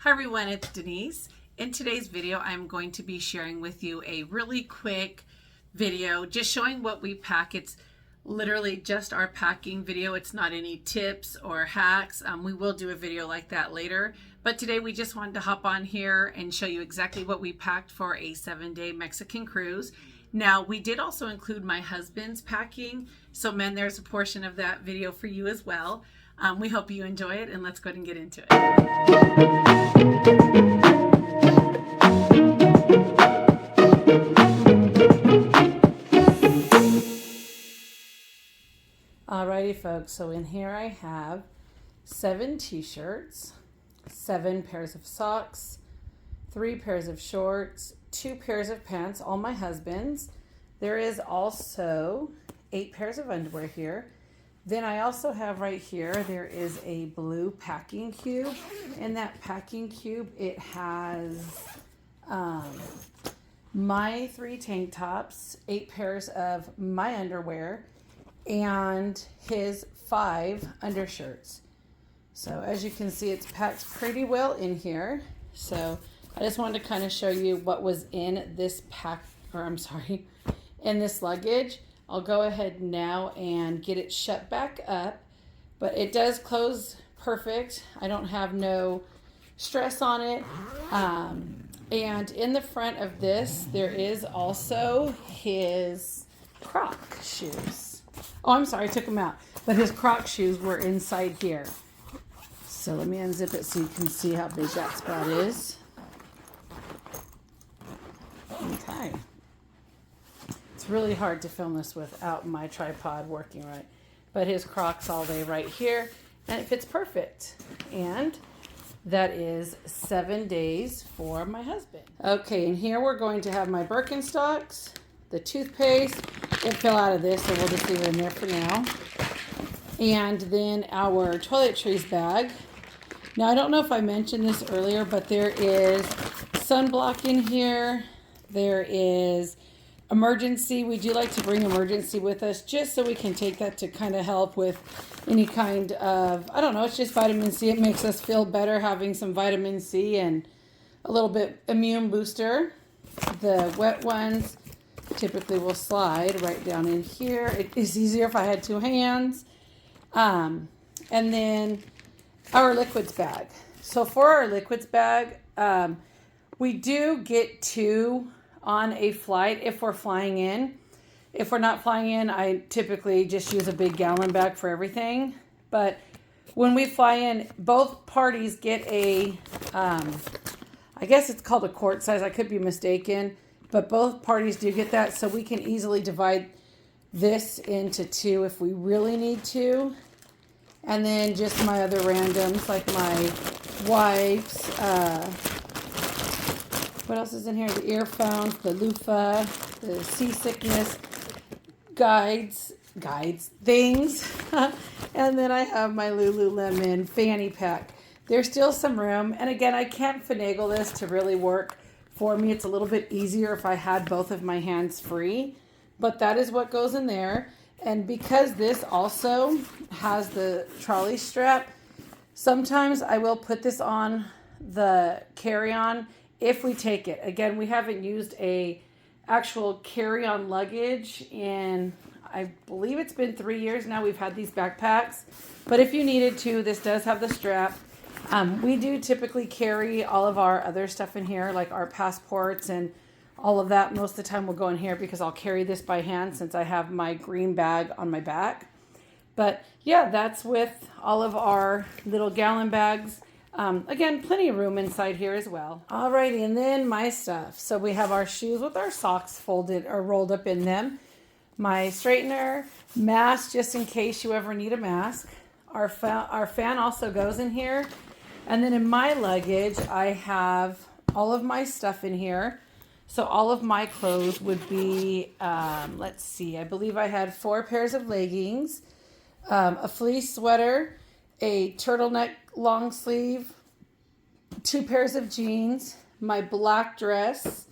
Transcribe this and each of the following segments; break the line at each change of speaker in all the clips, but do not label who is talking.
Hi everyone, it's Denise. In today's video, I'm going to be sharing with you a really quick video just showing what we pack. It's literally just our packing video. It's not any tips or hacks. We will do a video like that later. But today we just wanted to hop on here and show you exactly what we packed for a 7-day Mexican cruise. Now, we did also include my husband's packing. So men, there's a portion of that video for you as well. We hope you enjoy it, and let's go ahead and get into it. Alrighty folks, so in here I have 7 t-shirts, 7 pairs of socks, 3 pairs of shorts, 2 pairs of pants, all my husband's. There is also 8 pairs of underwear here. Then I also have right here, there is a blue packing cube. In that packing cube, it has my 3 tank tops, 8 pairs of my underwear, and his 5 undershirts. So as you can see, it's packed pretty well in here. So I just wanted to kind of show you what was in this in this luggage. I'll go ahead now and get it shut back up, but it does close perfect. I don't have no stress on it. And in the front of this, there is also his Croc shoes. Oh, I'm sorry, I took them out. But his Croc shoes were inside here. So let me unzip it so you can see how big that spot is. Okay. It's really hard to film this without my tripod working right. But his Crocs all day right here, and it fits perfect. And that is 7 days for my husband. Okay, and here we're going to have my Birkenstocks, the toothpaste. It fell out of this, so we'll just leave it in there for now. And then our toiletries bag. Now, I don't know if I mentioned this earlier, but there is sunblock in here. There is emergency. We do like to bring emergency with us just so we can take that to kind of help with any kind of, I don't know, it's just vitamin C. It makes us feel better having some vitamin C and a little bit immune booster. The wet ones typically will slide right down in here. It is easier if I had 2 hands. And then our liquids bag. So for our liquids bag, we do get 2 on a flight if we're flying in. If we're not flying in, I typically just use a big gallon bag for everything. But when we fly in, both parties get a, I guess it's called a quart size. I could be mistaken. But both parties do get that, so we can easily divide this into 2 if we really need to. And then just my other randoms, like my wipes, what else is in here? The earphones, the loofah, the seasickness things. And then I have my Lululemon fanny pack. There's still some room. And again, I can't finagle this to really work for me. It's a little bit easier if I had both of my hands free. But that is what goes in there. And because this also has the trolley strap, sometimes I will put this on the carry-on if we take it. Again, we haven't used a actual carry-on luggage in, I believe it's been 3 years now we've had these backpacks. But if you needed to, this does have the strap. We do typically carry all of our other stuff in here, like our passports and all of that. Most of the time we'll go in here because I'll carry this by hand since I have my green bag on my back. But yeah, that's with all of our little gallon bags. Again, plenty of room inside here as well. Alrighty, and then my stuff. So we have our shoes with our socks folded or rolled up in them. My straightener, mask, just in case you ever need a mask. Our fan also goes in here. And then in my luggage, I have all of my stuff in here. So all of my clothes would be, let's see, I believe I had 4 pairs of leggings, a fleece sweater, a turtleneck long sleeve, 2 pairs of jeans, my black dress,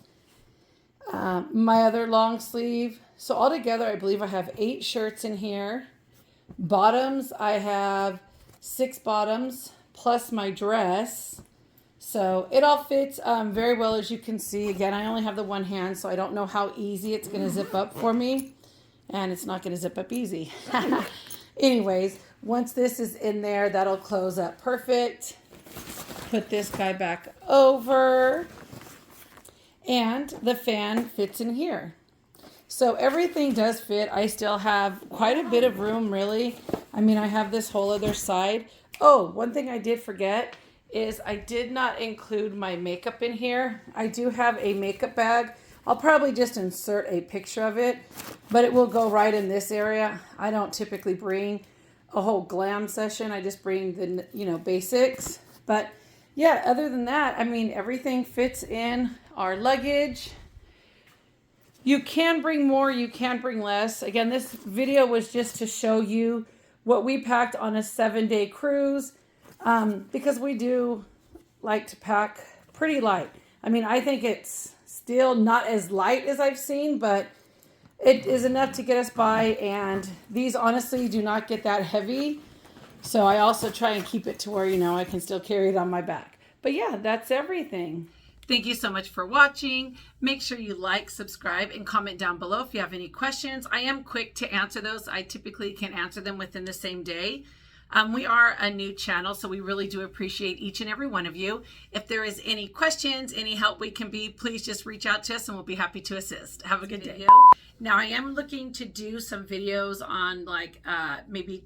my other long sleeve. So altogether, I believe I have 8 shirts in here. Bottoms, I have 6 bottoms plus my dress. So it all fits very well, as you can see. Again, I only have the one hand, so I don't know how easy it's going to zip up for me. And it's not going to zip up easy. Anyways, once this is in there, that'll close up perfect. Put this guy back over. And the fan fits in here. So everything does fit. I still have quite a bit of room, really. I mean, I have this whole other side. Oh, one thing I did forget is I did not include my makeup in here. I do have a makeup bag. I'll probably just insert a picture of it, but it will go right in this area. I don't typically bring a whole glam session. I just bring the, basics. But yeah, other than that, I mean, everything fits in our luggage. You can bring more, you can bring less. Again, this video was just to show you what we packed on a 7-day cruise, because we do like to pack pretty light. I mean, I think it's still not as light as I've seen, but it is enough to get us by, and these honestly do not get that heavy. So I also try and keep it to where, I can still carry it on my back. But yeah, that's everything. Thank you so much for watching. Make sure you like, subscribe, and comment down below if you have any questions. I am quick to answer those. I typically can answer them within the same day. We are a new channel, so we really do appreciate each and every one of you. If there is any questions, any help we can be, please just reach out to us and we'll be happy to assist. Have a good day. Now, I am looking to do some videos on like maybe